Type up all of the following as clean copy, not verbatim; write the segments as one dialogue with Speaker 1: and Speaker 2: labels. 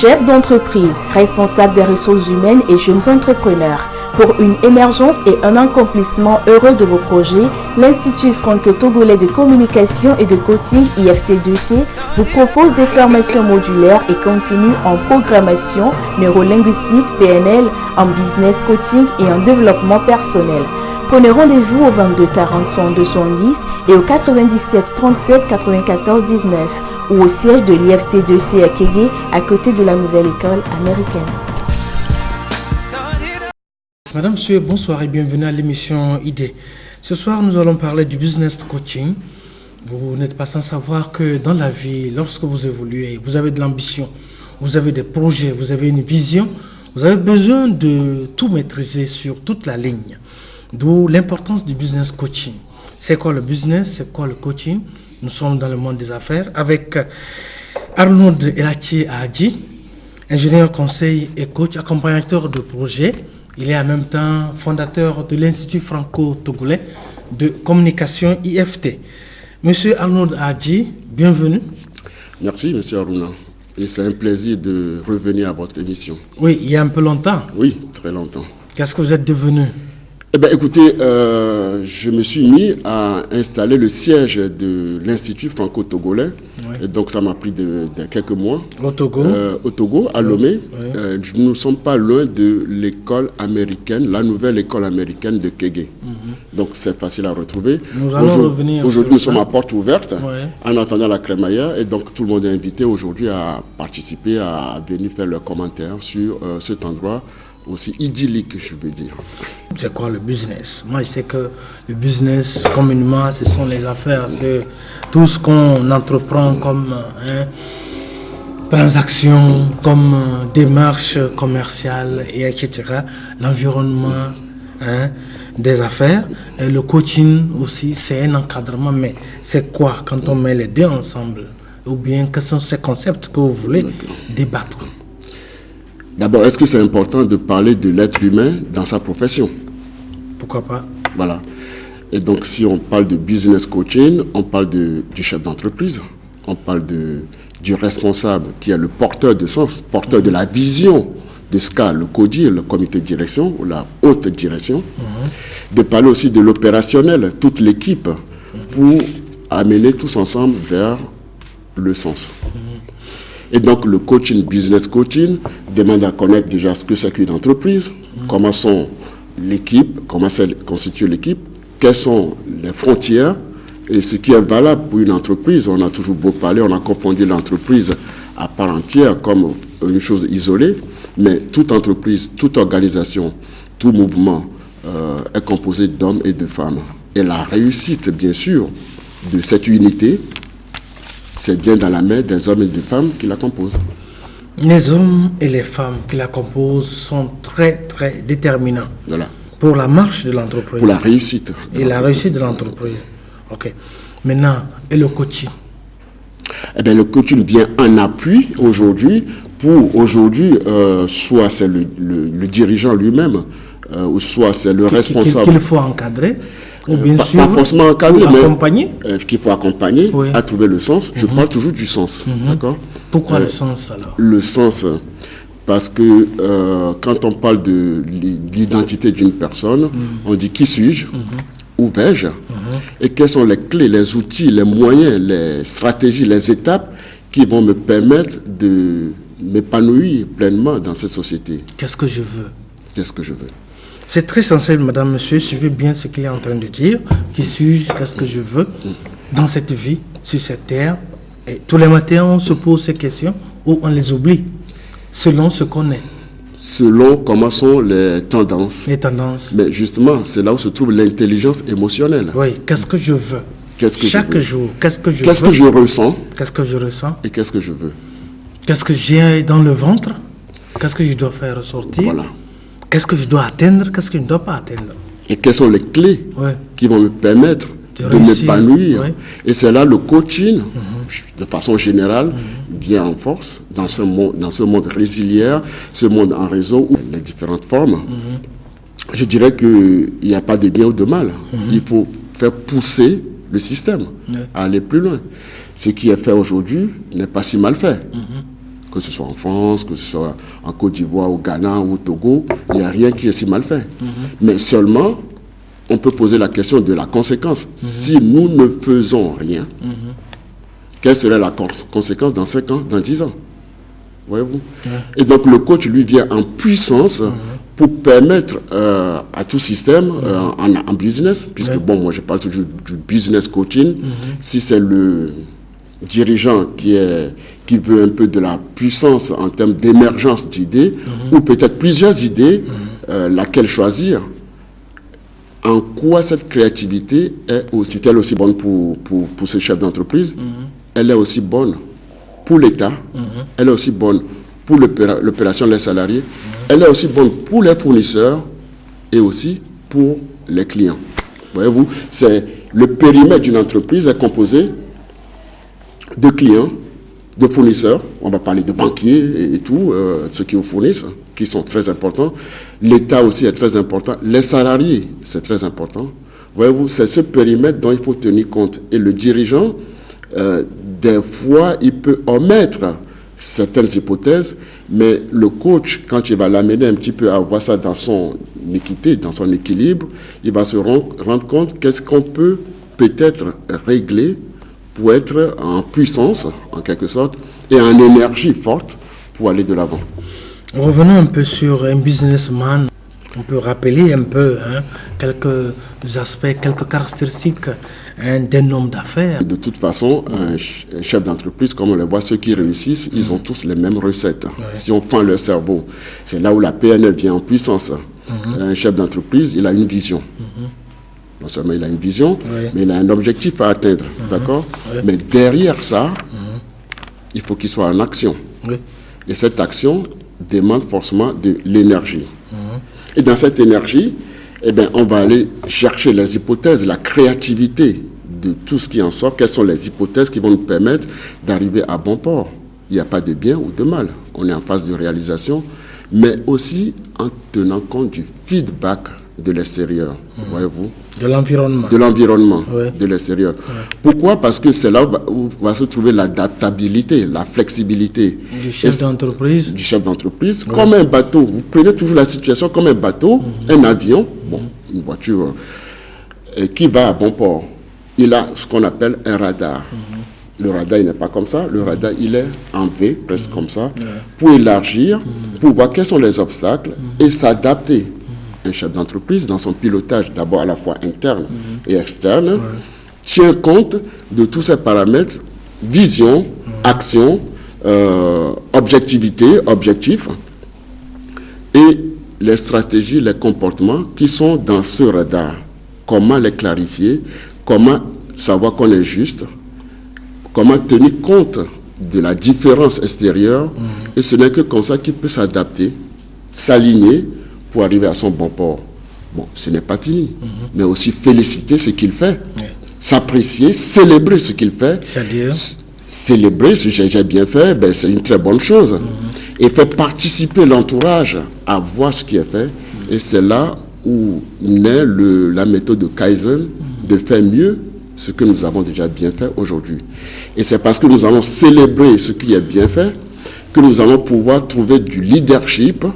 Speaker 1: Chefs d'entreprise, responsables des ressources humaines et jeunes entrepreneurs. Pour une émergence et un accomplissement heureux de vos projets, l'Institut franco-togolais de communication et de coaching IFT2C vous propose des formations modulaires et continues en programmation, neurolinguistique, PNL, en business coaching et en développement personnel. Prenez rendez-vous au 22 40 32 70 et au 97 37 94 19 ou au siège de l'IFT2C à Kégué, à côté de la nouvelle école américaine.
Speaker 2: Madame, monsieur, bonsoir et bienvenue à l'émission ID. Ce soir, nous allons parler du business coaching. Vous n'êtes pas sans savoir que dans la vie, lorsque vous évoluez, vous avez de l'ambition, vous avez des projets, vous avez une vision, vous avez besoin de tout maîtriser sur toute la ligne. D'où l'importance du business coaching. C'est quoi le business? C'est quoi le coaching? Nous sommes dans le monde des affaires avec Arnold Elachi Adji, ingénieur conseil et coach, accompagnateur de projets. Il est en même temps fondateur de l'Institut franco-togolais de communication IFT. Monsieur Arnold Adji, bienvenue.
Speaker 3: Merci, monsieur Aruna. Et c'est un plaisir de revenir à votre émission.
Speaker 2: Oui, il y a un peu longtemps.
Speaker 3: Oui, très longtemps.
Speaker 2: Qu'est-ce que vous êtes devenu?
Speaker 3: Eh bien, écoutez, je me suis mis à installer le siège de l'Institut franco-togolais. Oui. Et donc, ça m'a pris de quelques mois.
Speaker 2: Au Togo?
Speaker 3: Au Togo, à Lomé.
Speaker 2: Oui.
Speaker 3: Nous ne sommes pas loin de l'école américaine, la nouvelle école américaine de Kégué. Donc, c'est facile à retrouver.
Speaker 2: Nous allons revenir.
Speaker 3: Aujourd'hui, nous sommes à porte ouverte,
Speaker 2: oui,
Speaker 3: en attendant la crémaillère. Et donc, tout le monde est invité aujourd'hui à participer, à venir faire leurs commentaires sur cet endroit aussi idyllique, je veux dire.
Speaker 2: C'est quoi le business? Moi, je sais que le business, communément, ce sont les affaires. C'est tout ce qu'on entreprend comme transaction, comme démarche commerciale, et etc. L'environnement des affaires. Et le coaching aussi, c'est un encadrement. Mais c'est quoi quand on met les deux ensemble? Ou bien, quels sont ces concepts que vous voulez débattre?
Speaker 3: D'abord, est-ce que c'est important de parler de l'être humain dans sa profession?
Speaker 2: Pourquoi pas?
Speaker 3: Voilà. Et donc, si on parle de business coaching, on parle du chef d'entreprise, on parle du responsable qui est le porteur de sens, porteur de la vision de ce qu'a le CODIR, le comité de direction ou la haute direction, de parler aussi de l'opérationnel, toute l'équipe, pour amener tous ensemble vers le sens. Et donc, le coaching, business coaching, demande à connaître déjà ce que c'est qu'une entreprise, comment sont l'équipe, comment se constitue l'équipe, quelles sont les frontières et ce qui est valable pour une entreprise. On a toujours beau parler, on a confondu l'entreprise à part entière comme une chose isolée, mais toute entreprise, toute organisation, tout mouvement est composé d'hommes et de femmes. Et la réussite, bien sûr, de cette unité, c'est bien dans la main des hommes et des femmes qui la composent.
Speaker 2: Les hommes et les femmes qui la composent sont très, très déterminants.
Speaker 3: Voilà.
Speaker 2: Pour la marche de l'entreprise.
Speaker 3: Pour la réussite.
Speaker 2: Et la réussite de l'entreprise. OK. Maintenant, et le coaching?
Speaker 3: Eh bien, le coaching vient en appui aujourd'hui pour soit c'est le dirigeant lui-même, ou soit c'est le responsable.
Speaker 2: Qu'il faut encadrer. Ou bien
Speaker 3: pas forcément encadrer, mais qu'il faut accompagner à trouver le sens. Je parle toujours du sens. D'accord?
Speaker 2: Pourquoi le sens alors? Le
Speaker 3: sens, parce que quand on parle de l'identité d'une personne, on dit qui suis-je, où vais-je, et quelles sont les clés, les outils, les moyens, les stratégies, les étapes qui vont me permettre de m'épanouir pleinement dans cette société.
Speaker 2: Qu'est-ce que je veux?
Speaker 3: Qu'est-ce que je veux?
Speaker 2: C'est très sensible, madame, monsieur. Suivez bien ce qu'il est en train de dire. Qui suis-je? Qu'est-ce que je veux dans cette vie, sur cette terre? Et tous les matins, on se pose ces questions ou on les oublie, selon ce qu'on est.
Speaker 3: Selon comment sont les tendances.
Speaker 2: Les tendances.
Speaker 3: Mais justement, c'est là où se trouve l'intelligence émotionnelle.
Speaker 2: Oui, qu'est-ce que je veux? Chaque jour, qu'est-ce que je veux?
Speaker 3: Qu'est-ce que je ressens?
Speaker 2: Qu'est-ce que je ressens?
Speaker 3: Et qu'est-ce que je veux?
Speaker 2: Qu'est-ce que j'ai dans le ventre? Qu'est-ce que je dois faire ressortir?
Speaker 3: Voilà. Qu'est-ce
Speaker 2: que je dois atteindre? Qu'est-ce que je ne dois pas atteindre?
Speaker 3: Et quelles sont les clés qui vont me permettre de m'épanouir? Et c'est là le coaching, de façon générale, vient en force dans ce monde résiliaire, ce monde en réseau, où les différentes formes. Je dirais qu'il n'y a pas de bien ou de mal. Il faut faire pousser le système à aller plus loin. Ce qui est fait aujourd'hui n'est pas si mal fait. Que ce soit en France, que ce soit en Côte d'Ivoire, au Ghana ou au Togo, il n'y a rien qui est si mal fait. Mais seulement, on peut poser la question de la conséquence. Si nous ne faisons rien, quelle serait la conséquence dans 5 ans, dans 10 ans? Voyez-vous? Et donc le coach, lui, vient en puissance pour permettre à tout système en business, puisque bon, moi je parle toujours du business coaching, si c'est le dirigeant qui veut un peu de la puissance en termes d'émergence d'idées, ou peut-être plusieurs idées, laquelle choisir, en quoi cette créativité est-elle aussi bonne pour ce chef d'entreprise? Elle est aussi bonne pour l'État, elle est aussi bonne pour l'opération des salariés, elle est aussi bonne pour les fournisseurs et aussi pour les clients. Voyez-vous, le périmètre d'une entreprise est composé de clients, de fournisseurs, on va parler de banquiers et tout, ceux qui vous fournissent, qui sont très importants. L'État aussi est très important. Les salariés, c'est très important. Voyez-vous, c'est ce périmètre dont il faut tenir compte. Et le dirigeant, des fois, il peut omettre certaines hypothèses, mais le coach, quand il va l'amener un petit peu à voir ça dans son équité, dans son équilibre, il va se rendre compte qu'est-ce qu'on peut peut-être régler pour être en puissance, en quelque sorte, et en énergie forte pour aller de l'avant.
Speaker 2: Revenons un peu sur un businessman. On peut rappeler un peu quelques aspects, quelques caractéristiques d'un homme d'affaires.
Speaker 3: De toute façon, un chef d'entreprise, comme on le voit, ceux qui réussissent, ils ont tous les mêmes recettes. Si on prend leur cerveau, c'est là où la PNL vient en puissance. Un chef d'entreprise, il a une vision. Non seulement il a une vision, mais il a un objectif à atteindre. D'accord? Mais derrière ça, il faut qu'il soit en action. Et cette action demande forcément de l'énergie. Et dans cette énergie, eh bien, on va aller chercher les hypothèses, la créativité de tout ce qui en sort. Quelles sont les hypothèses qui vont nous permettre d'arriver à bon port? Il n'y a pas de bien ou de mal. On est en phase de réalisation, mais aussi en tenant compte du feedback de l'extérieur, voyez-vous.
Speaker 2: De l'environnement.
Speaker 3: De l'environnement, de l'extérieur. Pourquoi? Parce que c'est là où va se trouver l'adaptabilité, la flexibilité.
Speaker 2: Du chef d'entreprise.
Speaker 3: Du chef d'entreprise. Comme un bateau. Vous prenez toujours la situation comme un bateau, un avion, bon, une voiture qui va à bon port. Il a ce qu'on appelle un radar. Le radar, il n'est pas comme ça. Le radar, il est en V, presque comme ça, pour élargir, pour voir quels sont les obstacles et s'adapter. Un chef d'entreprise, dans son pilotage, d'abord à la fois interne et externe, tient compte de tous ces paramètres, vision, action, objectivité, objectif, et les stratégies, les comportements qui sont dans ce radar. Comment les clarifier, comment savoir qu'on est juste, comment tenir compte de la différence extérieure, et ce n'est que comme ça qu'il peut s'adapter, s'aligner, pour arriver à son bon port. Bon, ce n'est pas fini, mais aussi féliciter ce qu'il fait, s'apprécier, célébrer ce qu'il fait.
Speaker 2: C'est-à-dire
Speaker 3: célébrer ce que j'ai bien fait, ben, c'est une très bonne chose. Et faire participer l'entourage à voir ce qui est fait. Et c'est là où naît la méthode de Kaizen, de faire mieux ce que nous avons déjà bien fait aujourd'hui. Et c'est parce que nous allons célébrer ce qui est bien fait que nous allons pouvoir trouver du leadership,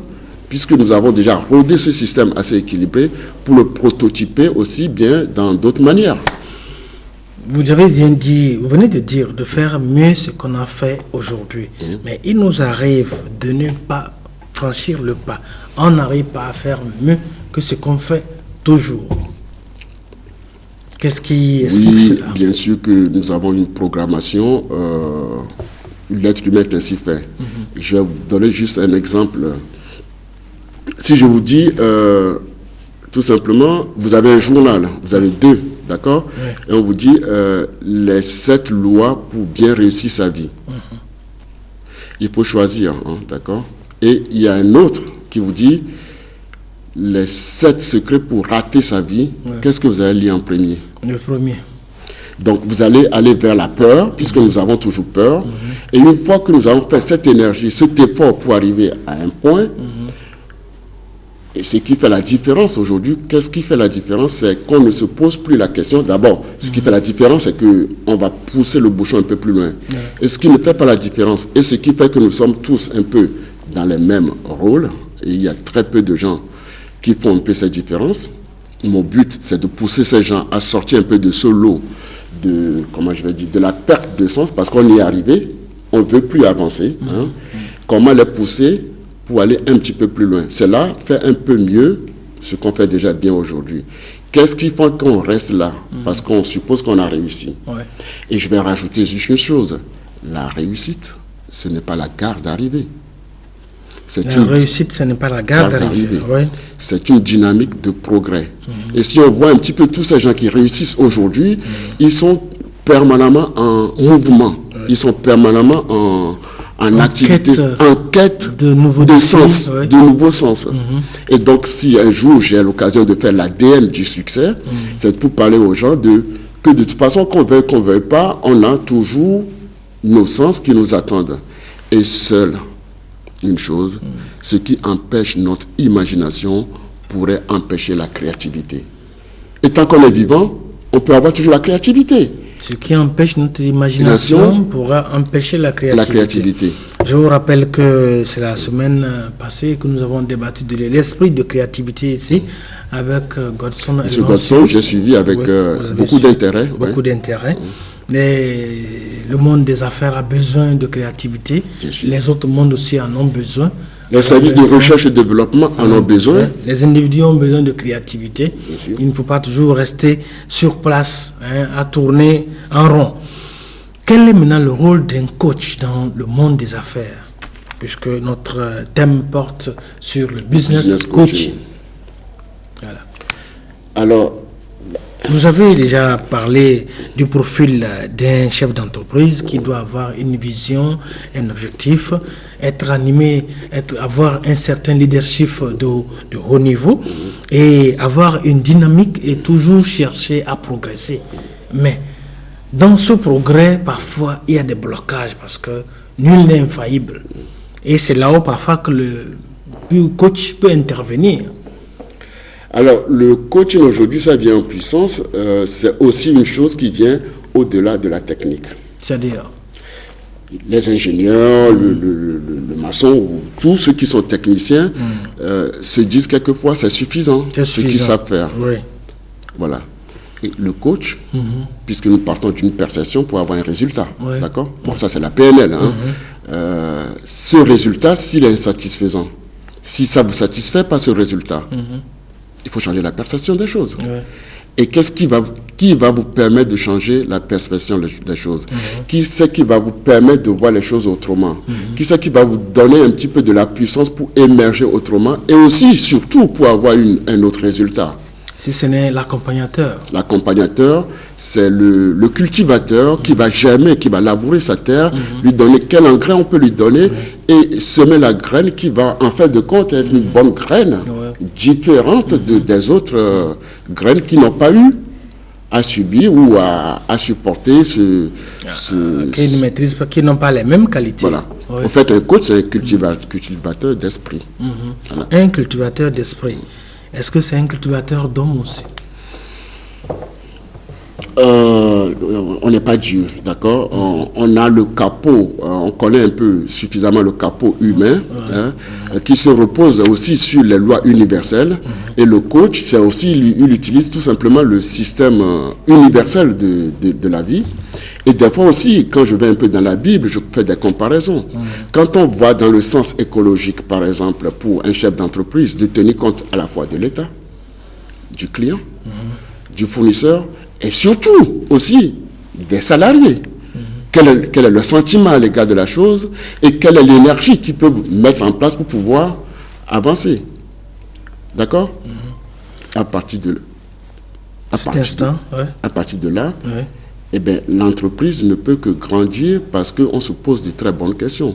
Speaker 3: puisque nous avons déjà rodé ce système assez équilibré pour le prototyper aussi bien dans d'autres manières.
Speaker 2: Vous avez bien dit, vous venez de dire de faire mieux ce qu'on a fait aujourd'hui. Mais il nous arrive de ne pas franchir le pas. On n'arrive pas à faire mieux que ce qu'on fait toujours. Qu'est-ce qui explique cela?
Speaker 3: Bien sûr que nous avons une programmation. L'être humain est ainsi fait. Je vais vous donner juste un exemple. Si je vous dis, tout simplement, vous avez un journal, vous avez 2, d'accord? Et on vous dit les 7 lois pour bien réussir sa vie. Il faut choisir, d'accord? Et il y a un autre qui vous dit les 7 secrets pour rater sa vie. Qu'est-ce que vous allez lire en premier?
Speaker 2: Le premier.
Speaker 3: Donc vous allez aller vers la peur, puisque nous avons toujours peur. Et une fois que nous avons fait cette énergie, cet effort pour arriver à un point, Et ce qui fait la différence aujourd'hui, qu'est-ce qui fait la différence? C'est qu'on ne se pose plus la question. D'abord, ce qui fait la différence, c'est qu'on va pousser le bouchon un peu plus loin. Et ce qui ne fait pas la différence, et ce qui fait que nous sommes tous un peu dans les mêmes rôles, et il y a très peu de gens qui font un peu cette différence. Mon but, c'est de pousser ces gens à sortir un peu de ce lot de la perte de sens, parce qu'on y est arrivé, on ne veut plus avancer. Hein. Comment les pousser pour aller un petit peu plus loin? Cela fait un peu mieux ce qu'on fait déjà bien aujourd'hui. Qu'est-ce qui fait qu'on reste là? Parce qu'on suppose qu'on a réussi. Ouais. Et je vais rajouter juste une chose. La réussite, ce n'est pas la gare d'arrivée.
Speaker 2: Réussite, ce n'est pas la gare d'arrivée. Ouais.
Speaker 3: C'est une dynamique de progrès. Et si on voit un petit peu tous ces gens qui réussissent aujourd'hui, ils sont permanemment en mouvement. Ouais. Ils sont permanemment en activité, en quête de nouveaux sens, ouais. De nouveaux sens. Et donc, si un jour j'ai l'occasion de faire l'ADN du succès, c'est pour parler aux gens que de toute façon, qu'on veuille pas, on a toujours nos sens qui nous attendent. Et seul, une chose, ce qui empêche notre imagination pourrait empêcher la créativité. Et tant qu'on est vivant, on peut avoir toujours la créativité.
Speaker 2: Ce qui empêche notre imagination pourra empêcher la créativité. Je vous rappelle que c'est la semaine passée que nous avons débattu de l'esprit de créativité ici avec Godson.
Speaker 3: Monsieur Godson, j'ai suivi avec beaucoup d'intérêt.
Speaker 2: Beaucoup d'intérêt. Le monde des affaires a besoin de créativité. Les autres mondes aussi en ont besoin.
Speaker 3: Les services de recherche et développement en ont besoin.
Speaker 2: Les individus ont besoin de créativité. Il ne faut pas toujours rester sur place, à tourner en rond. Quel est maintenant le rôle d'un coach dans le monde des affaires? Puisque notre thème porte sur le business coaching. Voilà.
Speaker 3: Alors,
Speaker 2: vous avez déjà parlé du profil d'un chef d'entreprise qui doit avoir une vision, un objectif, être animé, avoir un certain leadership de haut niveau et avoir une dynamique et toujours chercher à progresser. Mais dans ce progrès, parfois, il y a des blocages parce que nul n'est infaillible. Et c'est là où parfois que le coach peut intervenir.
Speaker 3: Alors, le coaching aujourd'hui, ça vient en puissance. C'est aussi une chose qui vient au-delà de la technique.
Speaker 2: C'est-à-dire
Speaker 3: les ingénieurs, le maçon, ou tous ceux qui sont techniciens se disent quelquefois c'est suffisant, ce qu'ils savent faire.
Speaker 2: Oui.
Speaker 3: Voilà. Et le coach, puisque nous partons d'une perception pour avoir un résultat. Oui. D'accord? Bon, ça c'est la PNL. Hein. Ce résultat, s'il est insatisfaisant, si ça ne vous satisfait pas ce résultat, il faut changer la perception des choses. Ouais. Et qu'est-ce qui va vous permettre de changer la perception des choses? Qui c'est qui va vous permettre de voir les choses autrement? Qui c'est qui va vous donner un petit peu de la puissance pour émerger autrement et aussi, surtout, pour avoir un autre résultat?
Speaker 2: Si ce n'est l'accompagnateur.
Speaker 3: L'accompagnateur, c'est le cultivateur qui va labourer sa terre, lui donner quel engrais on peut lui donner et semer la graine qui va, en fin de compte, être une bonne graine, différente des autres graines qui n'ont pas eu à subir ou à supporter
Speaker 2: qui ne maîtrisent pas, qui n'ont pas les mêmes qualités.
Speaker 3: Voilà. En fait, un coach, c'est un cultivateur d'esprit.
Speaker 2: Voilà. Un cultivateur d'esprit. Est-ce que c'est un cultivateur d'hommes aussi?
Speaker 3: On n'est pas Dieu, d'accord? On a le capot, on connaît un peu suffisamment le capot humain, qui se repose aussi sur les lois universelles. Et le coach, c'est aussi, il utilise tout simplement le système universel de la vie. Et des fois aussi, quand je vais un peu dans la Bible, je fais des comparaisons. Quand on voit dans le sens écologique, par exemple, pour un chef d'entreprise, de tenir compte à la fois de l'État, du client, du fournisseur, et surtout aussi des salariés. Quel est le sentiment à l'égard de la chose et quelle est l'énergie qu'ils peuvent mettre en place pour pouvoir avancer. D'accord? À partir de là, eh bien, l'entreprise ne peut que grandir parce qu'on se pose de très bonnes questions.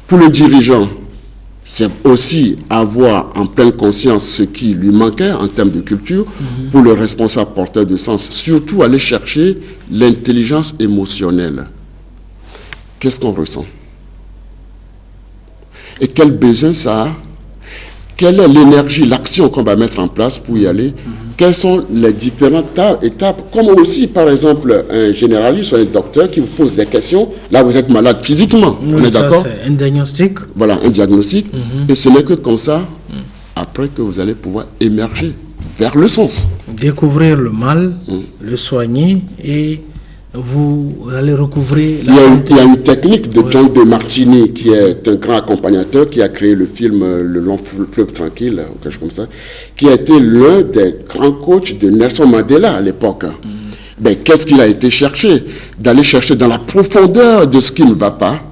Speaker 3: Pour le dirigeant, c'est aussi avoir en pleine conscience ce qui lui manquait en termes de culture. Pour le responsable porteur de sens, surtout aller chercher l'intelligence émotionnelle. Qu'est-ce qu'on ressent? Et quel besoin ça a? quelle est l'énergie, l'action qu'on va mettre en place pour y aller, quelles sont les différentes étapes, comme aussi par exemple un généraliste ou un docteur qui vous pose des questions, là vous êtes malade physiquement, on est d'accord?
Speaker 2: C'est un diagnostic.
Speaker 3: Voilà, un diagnostic, et ce n'est que comme ça, après que vous allez pouvoir émerger vers le sens.
Speaker 2: Découvrir le mal, le soigner et vous allez recouvrir la
Speaker 3: santé. Il y a une technique de John de Martini qui est un grand accompagnateur qui a créé le film Le long fleuve tranquille, ou quelque chose comme ça, qui a été l'un des grands coachs de Nelson Mandela à l'époque. Ben, qu'est-ce qu'il a été chercher? D'aller chercher dans la profondeur de ce qui ne va pas,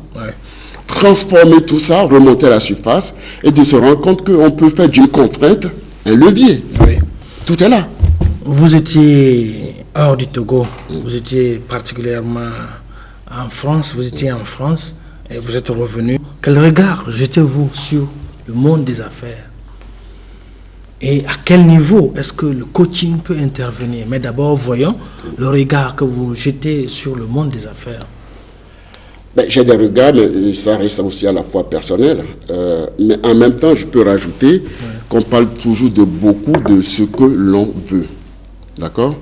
Speaker 3: transformer tout ça, remonter à la surface et de se rendre compte qu'on peut faire d'une contrainte un levier. Tout est là.
Speaker 2: Vous étiez hors du Togo, vous étiez particulièrement en France, vous étiez en France et vous êtes revenu. Quel regard jetez-vous sur le monde des affaires? Et à quel niveau est-ce que le coaching peut intervenir? Mais d'abord, voyons le regard que vous jetez sur le monde des affaires.
Speaker 3: Ben, j'ai des regards, mais ça reste aussi à la fois personnel. Mais en même temps, je peux rajouter qu'on parle toujours de beaucoup de ce que l'on veut. D'accord?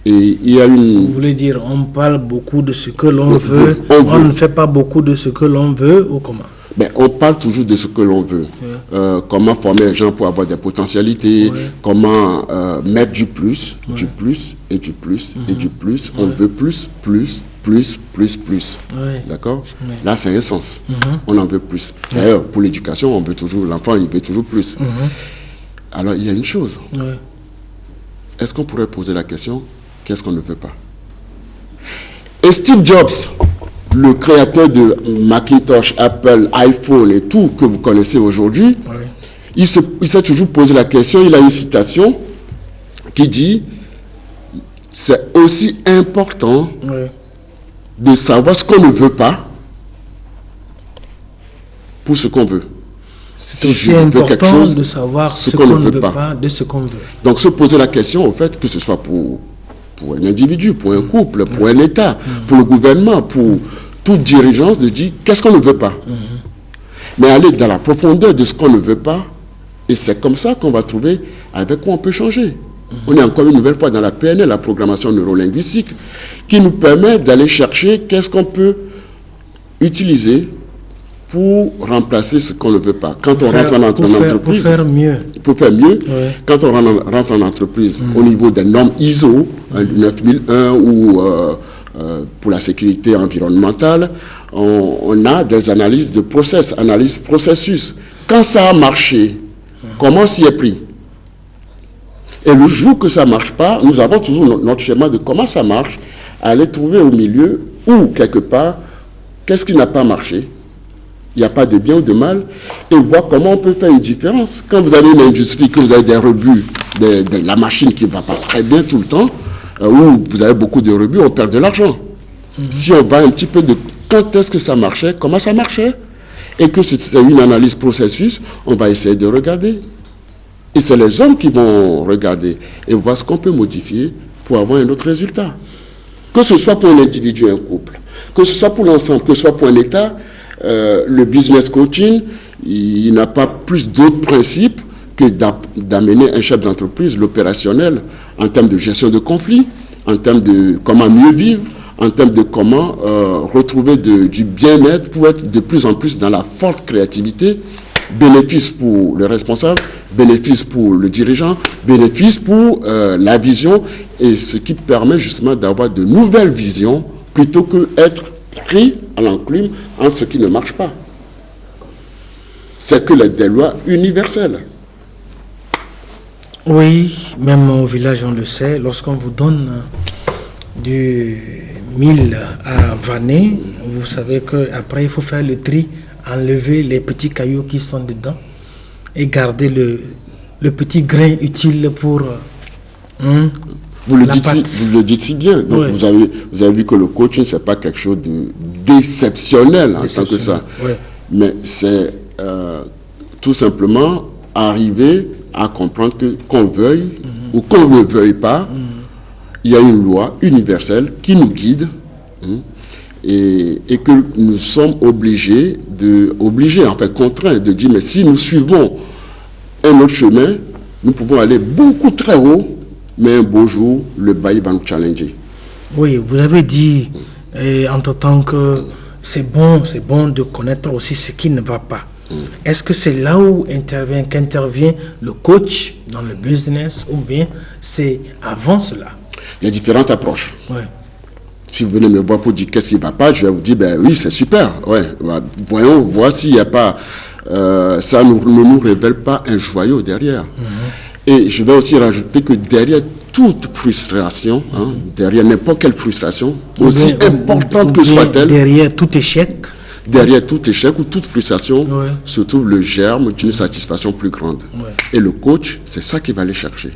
Speaker 3: Et il y a une...
Speaker 2: Vous voulez dire, on parle beaucoup de ce que l'on veut, on ne fait pas beaucoup de ce que l'on veut, ou comment?
Speaker 3: Ben, on parle toujours de ce que l'on veut. Comment former les gens pour avoir des potentialités, comment mettre du plus, du plus, et du plus, et du plus. On veut plus. D'accord? Là, c'est un sens. On en veut plus. D'ailleurs, pour l'éducation, on veut toujours, l'enfant, il veut toujours plus. Alors, il y a une chose. Est-ce qu'on pourrait poser la question, qu'est-ce qu'on ne veut pas? Et Steve Jobs, le créateur de Macintosh, Apple, iPhone et tout que vous connaissez aujourd'hui, il s'est toujours posé la question, il a une citation qui dit, c'est aussi important de savoir ce qu'on ne veut pas pour ce qu'on veut.
Speaker 2: Si je veux quelque chose, de savoir ce qu'on ne veut pas de ce qu'on veut.
Speaker 3: Donc se poser la question, au fait, que ce soit pour un individu, pour un couple, pour un État, pour le gouvernement, pour toute dirigeance, de dire qu'est-ce qu'on ne veut pas. Mais aller dans la profondeur de ce qu'on ne veut pas, et c'est comme ça qu'on va trouver avec quoi on peut changer. On est encore une nouvelle fois dans la PNL, la programmation neurolinguistique, qui nous permet d'aller chercher qu'est-ce qu'on peut utiliser pour remplacer ce qu'on ne veut pas. Quand on rentre en entreprise...
Speaker 2: Pour faire mieux.
Speaker 3: Pour faire mieux, quand on rentre en entreprise, au niveau des normes ISO, 9001 ou pour la sécurité environnementale, on a des analyses de process, analyses processus. Quand ça a marché, comment s'y est pris? Et le jour que ça ne marche pas, nous avons toujours notre schéma de comment ça marche, aller trouver au milieu ou quelque part, qu'est-ce qui n'a pas marché? Il n'y a pas de bien ou de mal, et voir comment on peut faire une différence. Quand vous avez une industrie, que vous avez des rebuts, de la machine qui ne va pas très bien tout le temps, ou vous avez beaucoup de rebuts, on perd de l'argent. Si on va un petit peu de quand est-ce que ça marchait, comment ça marchait, et que c'est une analyse processus, on va essayer de regarder. Et c'est les hommes qui vont regarder et voir ce qu'on peut modifier pour avoir un autre résultat. Que ce soit pour un individu, un couple, que ce soit pour l'ensemble, que ce soit pour un État, le business coaching, il n'a pas plus d'autres principes que d'amener un chef d'entreprise, l'opérationnel, en termes de gestion de conflits, en termes de comment mieux vivre, en termes de comment retrouver du bien-être pour être de plus en plus dans la forte créativité, bénéfice pour le responsable, bénéfice pour le dirigeant, bénéfice pour la vision, et ce qui permet justement d'avoir de nouvelles visions plutôt que être pris à l'enclume entre ce qui ne marche pas. C'est que des lois universelles.
Speaker 2: Oui, même au village, on le sait, lorsqu'on vous donne du mil à vanner, vous savez qu'après, il faut faire le tri, enlever les petits cailloux qui sont dedans et garder le petit grain utile pour
Speaker 3: vous le dites si bien. Donc vous avez vu que le coaching, ce n'est pas quelque chose d'exceptionnel en tant que ça. Mais c'est tout simplement arriver à comprendre qu'on veuille ou qu'on ne veuille pas, il y a une loi universelle qui nous guide et que nous sommes contraints de dire, mais si nous suivons un autre chemin, nous pouvons aller beaucoup très haut, mais un beau jour, le bail va nous challenger.
Speaker 2: Oui, vous avez dit entre-temps que c'est bon de connaître aussi ce qui ne va pas. Est-ce que c'est là où qu'intervient le coach dans le business ou bien c'est avant cela?
Speaker 3: Il y a différentes approches.
Speaker 2: Ouais.
Speaker 3: Si vous venez me voir pour dire qu'est-ce qui ne va pas, je vais vous dire, ben oui, c'est super. Ouais, voyons, voir s'il n'y a pas... ça ne nous révèle pas un joyau derrière. Et je vais aussi rajouter que derrière toute frustration, derrière n'importe quelle frustration, aussi importante que soit-elle,
Speaker 2: derrière tout échec
Speaker 3: ou toute frustration, se trouve le germe d'une satisfaction plus grande. Et le coach, c'est ça qu'il va aller chercher.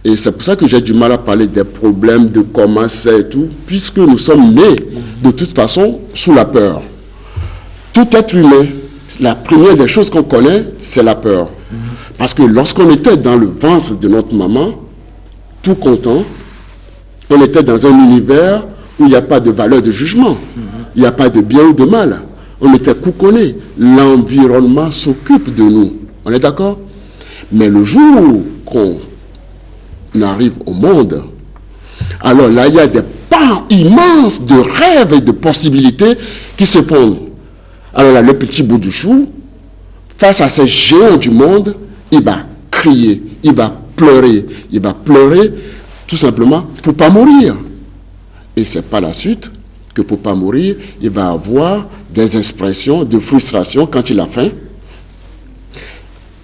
Speaker 3: Et c'est pour ça que j'ai du mal à parler des problèmes, de comment c'est et tout, puisque nous sommes nés de toute façon sous la peur. Tout être humain, la première des choses qu'on connaît, c'est la peur. Parce que lorsqu'on était dans le ventre de notre maman, tout content, on était dans un univers où il n'y a pas de valeur de jugement, il n'y a pas de bien ou de mal. On était couconnés. L'environnement s'occupe de nous. On est d'accord? Mais le jour qu'on arrive au monde, alors là, il y a des parts immenses de rêves et de possibilités qui se fondent. Alors là, le petit bout du chou, face à ces géants du monde, il va crier, il va pleurer tout simplement pour ne pas mourir. Et c'est par la suite que pour ne pas mourir, il va avoir des expressions de frustration quand il a faim,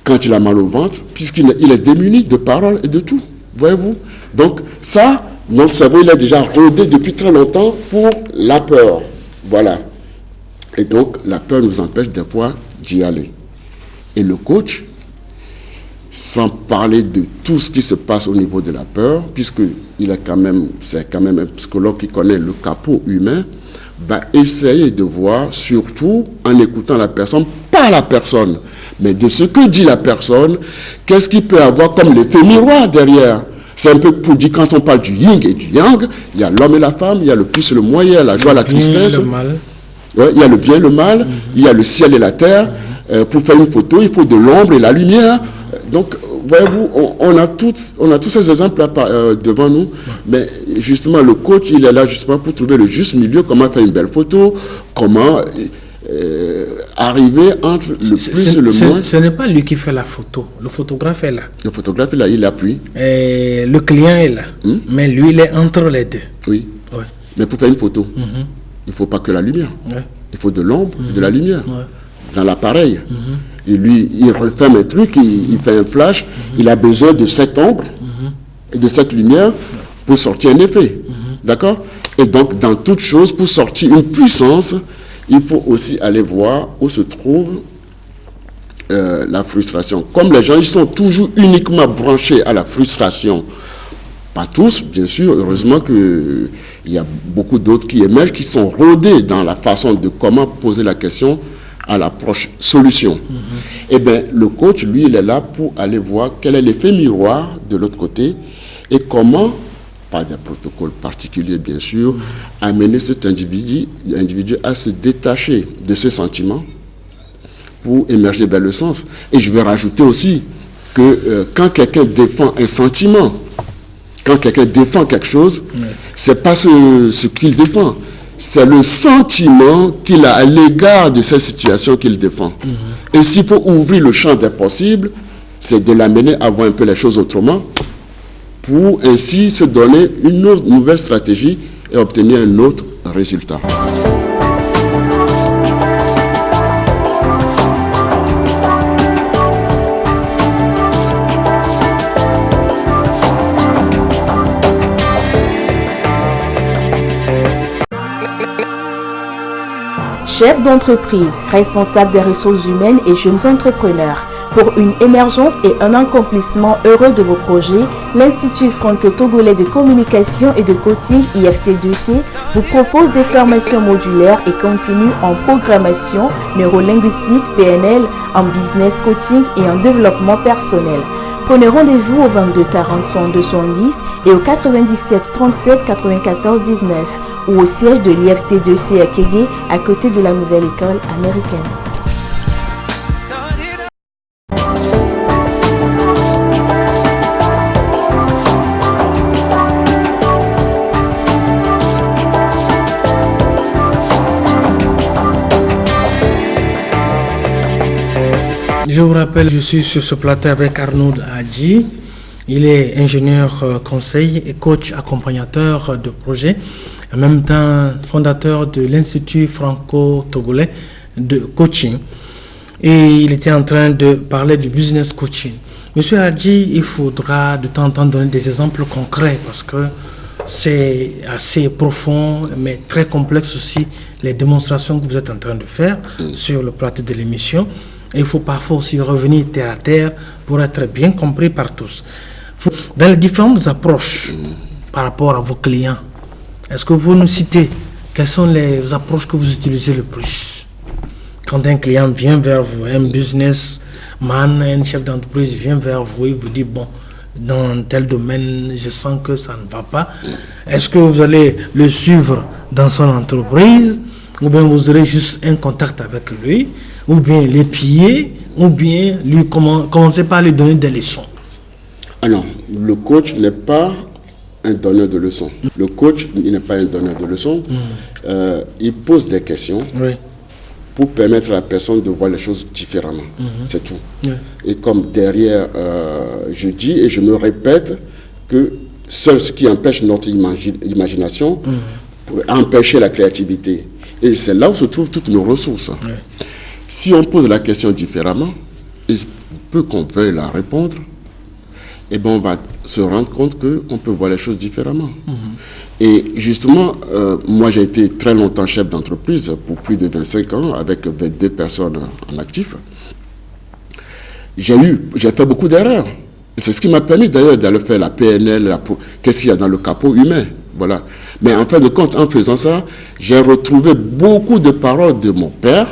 Speaker 3: quand il a mal au ventre, puisqu'il est démuni de paroles et de tout. Voyez-vous? Donc ça, notre cerveau, il est déjà rodé depuis très longtemps pour la peur. Voilà. Et donc, la peur nous empêche des fois d'y aller. Et le coach, sans parler de tout ce qui se passe au niveau de la peur, puisqu'il est quand même un psychologue qui connaît le capot humain, va essayer de voir, surtout en écoutant la personne, pas la personne, mais de ce que dit la personne, qu'est-ce qu'il peut avoir comme l'effet miroir derrière. C'est un peu pour dire, quand on parle du yin et du yang, il y a l'homme et la femme, il y a le plus et le moins, il y a la joie, la tristesse. Ouais, il y a le bien et le mal, il y a le ciel et la terre. Pour faire une photo, il faut de l'ombre et la lumière. Donc, voyez-vous, on a tous ces exemples-là devant nous. Mais justement, le coach, il est là justement pour trouver le juste milieu, comment faire une belle photo, comment arriver entre le plus et le moins.
Speaker 2: Ce n'est pas lui qui fait la photo. Le photographe est là.
Speaker 3: Le photographe est là, il appuie.
Speaker 2: Et le client est là. Mais lui, il est entre les deux.
Speaker 3: Oui. Ouais. Mais pour faire une photo, il ne faut pas que la lumière. Ouais. Il faut de l'ombre et de la lumière dans l'appareil. Et lui, il referme un truc, il fait un flash. Il a besoin de cette ombre et de cette lumière pour sortir un effet. D'accord? Et donc, dans toute chose, pour sortir une puissance, il faut aussi aller voir où se trouve la frustration. Comme les gens, ils sont toujours uniquement branchés à la frustration. Pas tous, bien sûr, heureusement qu'il y a beaucoup d'autres qui émergent, qui sont rodés dans la façon de comment poser la question à l'approche solution. Eh bien, le coach, lui, il est là pour aller voir quel est l'effet miroir de l'autre côté et comment, par des protocoles particuliers, bien sûr, amener cet individu à se détacher de ce sentiment pour émerger vers le sens. Et je vais rajouter aussi que quand quelqu'un défend un sentiment, quand quelqu'un défend quelque chose, c'est pas ce qu'il défend, c'est le sentiment qu'il a à l'égard de cette situation qu'il défend. Et s'il faut ouvrir le champ des possibles, c'est de l'amener à voir un peu les choses autrement, pour ainsi se donner une autre, nouvelle stratégie et obtenir un autre résultat.
Speaker 1: Chef d'entreprise, responsable des ressources humaines et jeunes entrepreneurs. Pour une émergence et un accomplissement heureux de vos projets, l'Institut franco-togolais de communication et de coaching IFT2C vous propose des formations modulaires et continues en programmation, neurolinguistique, PNL, en business coaching et en développement personnel. Prenez rendez-vous au 22 40 62 70 et au 97 37 94 19 ou au siège de l'IFT2C à Kégué, à côté de la nouvelle école américaine.
Speaker 2: Je vous rappelle, je suis sur ce plateau avec Arnaud Adji. Il est ingénieur conseil et coach accompagnateur de projet, en même temps fondateur de l'Institut franco-togolais de coaching. Et il était en train de parler du business coaching. Monsieur Adji, il faudra de temps en temps donner des exemples concrets parce que c'est assez profond, mais très complexe aussi, les démonstrations que vous êtes en train de faire sur le plateau de l'émission. Et il faut parfois aussi revenir terre à terre pour être bien compris par tous. Dans les différentes approches par rapport à vos clients, est-ce que vous nous citez quelles sont les approches que vous utilisez le plus? Quand un client vient vers vous, un businessman, un chef d'entreprise vient vers vous, il vous dit, bon, dans tel domaine, je sens que ça ne va pas. Est-ce que vous allez le suivre dans son entreprise, ou bien vous aurez juste un contact avec lui, ou bien l'épier, ou bien lui commencer par lui donner des leçons?
Speaker 3: Ah non, le coach n'est pas un donneur de leçons. Le coach, il n'est pas un donneur de leçons. Il pose des questions pour permettre à la personne de voir les choses différemment. C'est tout. Et comme derrière, je dis et je me répète que seul ce qui empêche notre imagination pour empêcher la créativité. Et c'est là où se trouvent toutes nos ressources. Si on pose la question différemment, il peut qu'on veuille la répondre, et ben on va se rendre compte qu'on peut voir les choses différemment. Et justement, moi j'ai été très longtemps chef d'entreprise, pour plus de 25 ans, avec 22 personnes en actif. J'ai fait beaucoup d'erreurs. Et c'est ce qui m'a permis d'ailleurs d'aller faire la PNL, qu'est-ce qu'il y a dans le capot humain. Voilà. Mais en fin de compte, en faisant ça, j'ai retrouvé beaucoup de paroles de mon père,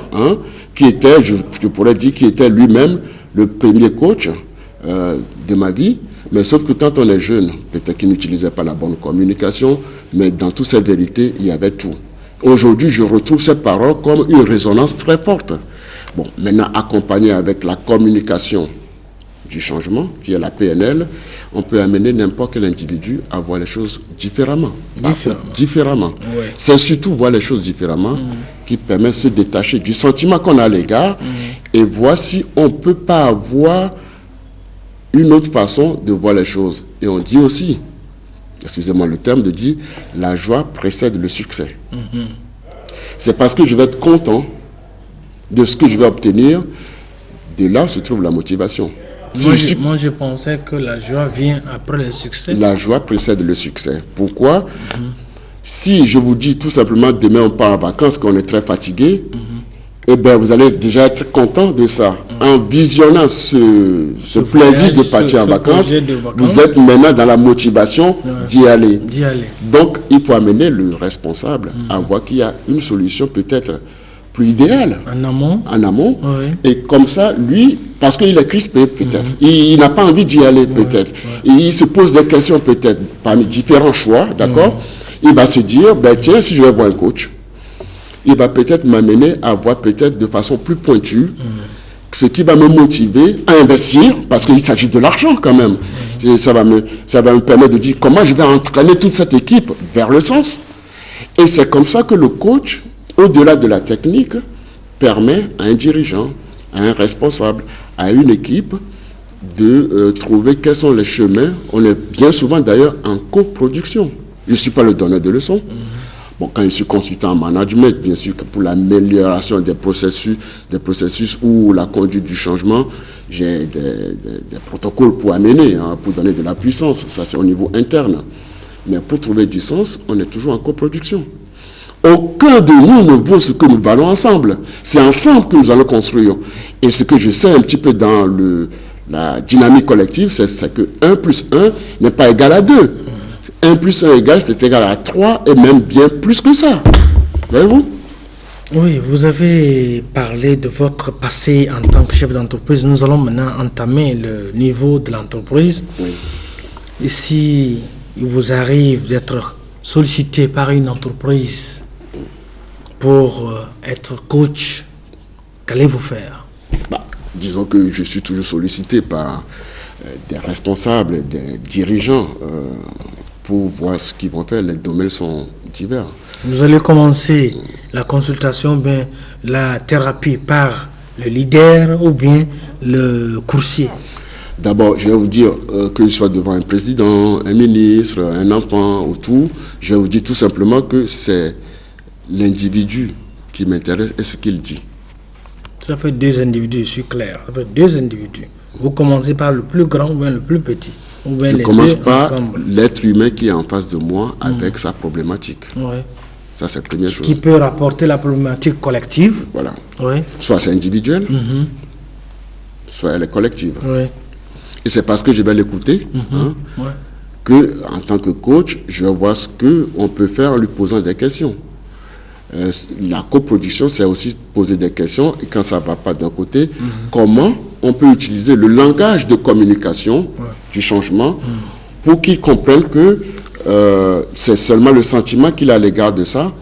Speaker 3: qui était, je pourrais dire, qui était lui-même le premier coach de ma vie. Mais sauf que quand on est jeune, peut-être qu'il n'utilisait pas la bonne communication, mais dans toutes ces vérités, il y avait tout. Aujourd'hui, je retrouve ces paroles comme une résonance très forte. Bon, maintenant, accompagné avec la communication du changement, qui est la PNL, on peut amener n'importe quel individu à voir les choses différemment. Différemment. Ouais. C'est surtout voir les choses différemment qui permet de se détacher du sentiment qu'on a à l'égard et voir si on ne peut pas avoir une autre façon de voir les choses. Et on dit aussi, excusez-moi le terme, de dire la joie précède le succès. C'est parce que je vais être content de ce que je vais obtenir, de là se trouve la motivation.
Speaker 2: Moi, je pensais que la joie vient après le succès.
Speaker 3: La joie précède le succès. Pourquoi? Si je vous dis tout simplement, demain on part en vacances, qu'on est très fatigué, eh bien, vous allez déjà être content de ça. En visionnant ce plaisir de partir en vacances, vous êtes maintenant dans la motivation d'y aller. Donc, il faut amener le responsable à voir qu'il y a une solution peut-être plus idéale.
Speaker 2: En amont.
Speaker 3: Et comme ça, lui, parce qu'il est crispé peut-être, il n'a pas envie d'y aller peut-être. Il se pose des questions peut-être parmi différents choix, d'accord? Il va se dire, ben tiens, si je vais voir un coach, il va peut-être m'amener à voir peut-être de façon plus pointue ce qui va me motiver à investir, parce qu'il s'agit de l'argent quand même. Et ça va me permettre de dire comment je vais entraîner toute cette équipe vers le sens. Et c'est comme ça que le coach, au-delà de la technique, permet à un dirigeant, à un responsable, à une équipe de trouver quels sont les chemins. On est bien souvent d'ailleurs en coproduction. Je ne suis pas le donneur de leçons. Bon, quand je suis consultant en management, bien sûr que pour l'amélioration des processus ou la conduite du changement, j'ai des protocoles pour amener, pour donner de la puissance. Ça, c'est au niveau interne. Mais pour trouver du sens, on est toujours en coproduction. Aucun de nous ne vaut ce que nous valons ensemble. C'est ensemble que nous allons construire. Et ce que je sais un petit peu dans la dynamique collective, c'est que 1 plus 1 n'est pas égal à 2. 1 plus 1 égale, c'est égal à 3 et même bien plus que ça. Voyez-vous?
Speaker 2: Oui, vous avez parlé de votre passé en tant que chef d'entreprise. Nous allons maintenant entamer le niveau de l'entreprise. Et si il vous arrive d'être sollicité par une entreprise pour être coach, qu'allez-vous faire?
Speaker 3: Disons que je suis toujours sollicité par des responsables, des dirigeants pour voir ce qu'ils vont faire. Les domaines sont divers.
Speaker 2: Vous allez commencer la consultation, la thérapie par le leader ou bien le coursier?
Speaker 3: D'abord, je vais vous dire qu'il soit devant un président, un ministre, un enfant ou tout, je vais vous dire tout simplement que c'est l'individu qui m'intéresse et ce qu'il dit.
Speaker 2: Ça fait deux individus, je suis clair. Ça fait deux individus. Vous commencez par le plus grand ou bien le plus petit. Ou bien
Speaker 3: Je
Speaker 2: les
Speaker 3: commence
Speaker 2: deux
Speaker 3: par
Speaker 2: ensemble.
Speaker 3: l'être humain qui est en face de moi avec sa problématique.
Speaker 2: Ouais.
Speaker 3: Ça, c'est la première chose.
Speaker 2: Qui peut rapporter la problématique collective.
Speaker 3: Voilà.
Speaker 2: Oui.
Speaker 3: Soit c'est individuel, soit elle est collective.
Speaker 2: Oui.
Speaker 3: Et c'est parce que je vais l'écouter
Speaker 2: Ouais.
Speaker 3: que, en tant que coach, je vais voir ce qu'on peut faire en lui posant des questions. La coproduction, c'est aussi poser des questions. Et quand ça ne va pas d'un côté, comment on peut utiliser le langage de communication du changement pour qu'il comprenne que c'est seulement le sentiment qu'il a à l'égard de ça.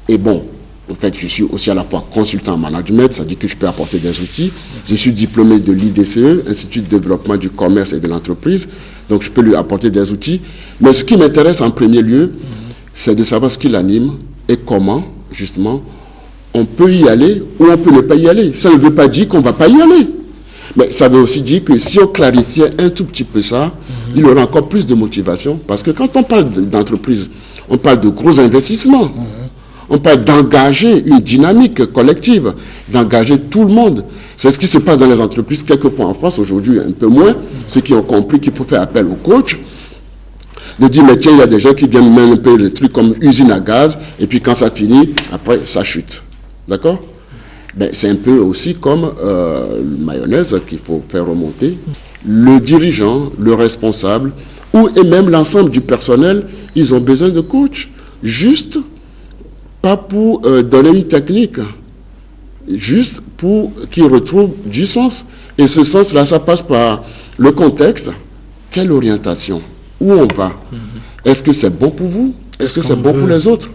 Speaker 3: Et bon, en fait, je suis aussi à la fois consultant en management, ça dit que je peux apporter des outils. Je suis diplômé de l'IDCE, Institut de développement du commerce et de l'entreprise, donc je peux lui apporter des outils. Mais ce qui m'intéresse en premier lieu, c'est de savoir ce qui l'anime et comment, justement, on peut y aller ou on peut ne pas y aller. Ça ne veut pas dire qu'on ne va pas y aller. Mais ça veut aussi dire que si on clarifiait un tout petit peu ça, il aura encore plus de motivation. Parce que quand on parle d'entreprise, on parle de gros investissements. On parle d'engager une dynamique collective, d'engager tout le monde. C'est ce qui se passe dans les entreprises, quelquefois en France, aujourd'hui un peu moins. Ceux qui ont compris qu'il faut faire appel au coach, de dire, mais tiens, il y a des gens qui viennent mettre un peu les trucs comme usine à gaz, et puis quand ça finit, après, ça chute. D'accord? Ben, c'est un peu aussi comme le mayonnaise qu'il faut faire remonter. Le dirigeant, le responsable, et même l'ensemble du personnel, ils ont besoin de coach. Juste, pas pour donner une technique, juste pour qu'ils retrouvent du sens. Et ce sens-là, ça passe par le contexte. Quelle orientation? Où on va? Est-ce que c'est bon pour vous? Est-ce que c'est bon pour les autres?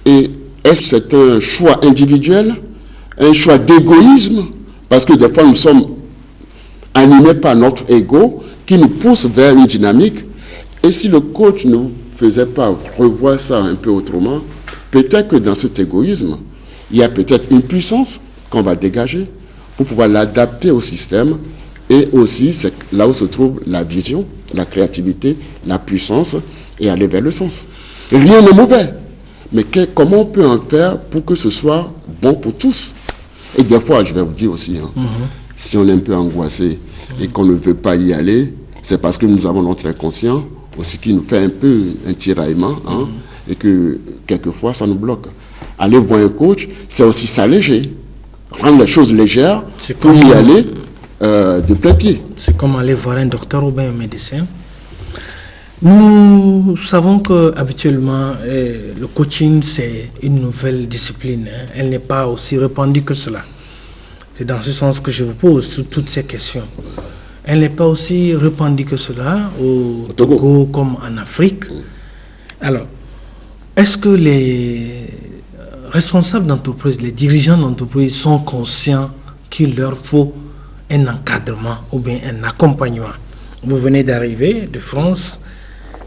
Speaker 3: Et est-ce que c'est un choix individuel, un choix d'égoïsme? Parce que des fois, nous sommes animés par notre ego qui nous pousse vers une dynamique. Et si le coach ne vous faisait pas revoir ça un peu autrement, peut-être que dans cet égoïsme, il y a peut-être une puissance qu'on va dégager pour pouvoir l'adapter au système. Et aussi, c'est là où se trouve la vision, la créativité, la puissance et aller vers le sens. Rien n'est mauvais. Mais comment on peut en faire pour que ce soit bon pour tous? Et des fois, je vais vous dire aussi, si on est un peu angoissé et qu'on ne veut pas y aller, c'est parce que nous avons notre inconscient aussi qui nous fait un peu un tiraillement, et que quelquefois ça nous bloque. Aller voir un coach, c'est aussi s'alléger, rendre les choses légères pour y aller de plein pied.
Speaker 2: C'est comme aller voir un docteur ou bien un médecin. Nous savons qu'habituellement, le coaching, c'est une nouvelle discipline. Elle n'est pas aussi répandue que cela. C'est dans ce sens que je vous pose toutes ces questions. Elle n'est pas aussi répandue que cela au Togo comme en Afrique. Alors, est-ce que les responsables d'entreprise, les dirigeants d'entreprise sont conscients qu'il leur faut un encadrement ou bien un accompagnement? Vous venez d'arriver de France.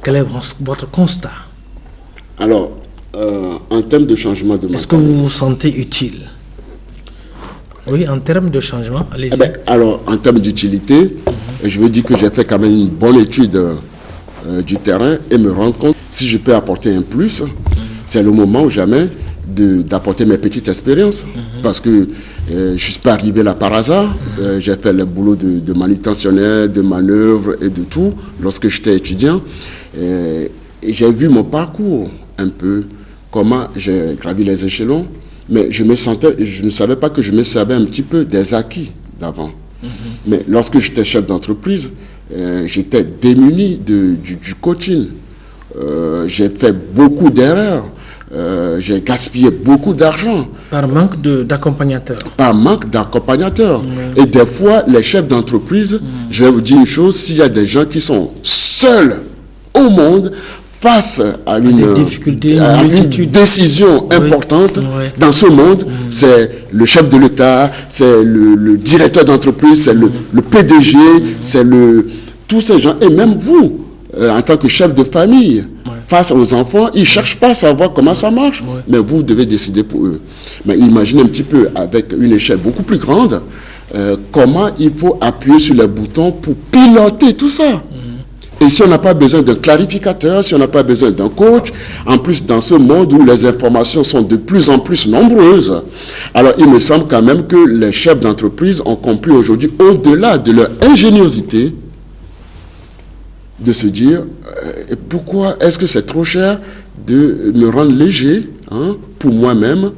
Speaker 2: Quel est votre constat?
Speaker 3: Alors, en termes de changement de mentalité...
Speaker 2: Est-ce que vous vous sentez utile? Oui, en termes de changement, allez-y.
Speaker 3: Alors, en termes d'utilité, je veux dire que j'ai fait quand même une bonne étude du terrain et me rendre compte, si je peux apporter un plus, c'est le moment ou jamais d'apporter mes petites expériences. Parce que je ne suis pas arrivé là par hasard. J'ai fait le boulot de manutentionnaire, de manœuvre et de tout lorsque j'étais étudiant. Et j'ai vu mon parcours un peu, comment j'ai gravi les échelons. Mais je ne savais pas que je me servais un petit peu des acquis d'avant. Mais lorsque j'étais chef d'entreprise, j'étais démuni du coaching. J'ai fait beaucoup d'erreurs. J'ai gaspillé beaucoup d'argent.
Speaker 2: Par manque d'accompagnateurs.
Speaker 3: Par manque d'accompagnateurs. Et des fois, les chefs d'entreprise, je vais vous dire une chose, s'il y a des gens qui sont seuls au monde, face à une décision importante dans ce monde, c'est le chef de l'État, c'est le directeur d'entreprise, c'est le PDG, c'est tous ces gens, et même vous, en tant que chef de famille, face aux enfants, ils ne cherchent pas à savoir comment ça marche, mais vous devez décider pour eux. Mais imaginez un petit peu, avec une échelle beaucoup plus grande, comment il faut appuyer sur les boutons pour piloter tout ça. Et si on n'a pas besoin d'un clarificateur, si on n'a pas besoin d'un coach, en plus dans ce monde où les informations sont de plus en plus nombreuses, alors il me semble quand même que les chefs d'entreprise ont compris aujourd'hui, au-delà de leur ingéniosité, de se dire, pourquoi est-ce que c'est trop cher de me rendre léger, pour moi-même,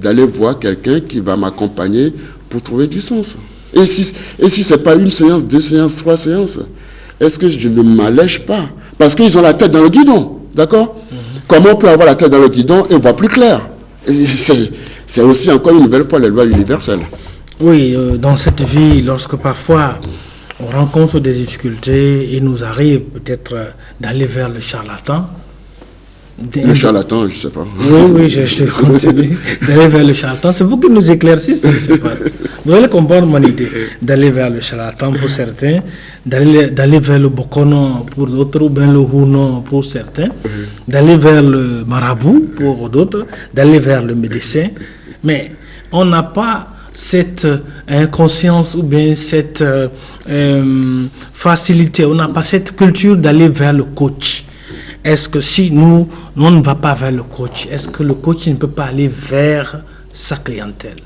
Speaker 3: d'aller voir quelqu'un qui va m'accompagner pour trouver du sens. Et si ce n'est pas une séance, 2 séances, 3 séances, est-ce que je ne m'allège pas? Parce qu'ils ont la tête dans le guidon, d'accord? Comment on peut avoir la tête dans le guidon et voir plus clair? C'est aussi encore une nouvelle fois les lois universelles.
Speaker 2: Oui, dans cette vie, lorsque parfois on rencontre des difficultés, il nous arrive peut-être d'aller vers le charlatan.
Speaker 3: Le charlatan, je ne sais pas.
Speaker 2: Oui, je continue d'aller vers le charlatan. C'est pour qu'il nous éclaircisse ce qui se passe. Vous allez comprendre mon idée. D'aller vers le charlatan pour certains, d'aller vers le bokono pour d'autres, ou bien le houno pour certains, d'aller vers le marabout pour d'autres, d'aller vers le médecin. Mais on n'a pas cette inconscience ou bien cette facilité, on n'a pas cette culture d'aller vers le coach. Est-ce que si nous, on ne va pas vers le coach, est-ce que le coach ne peut pas aller vers sa clientèle?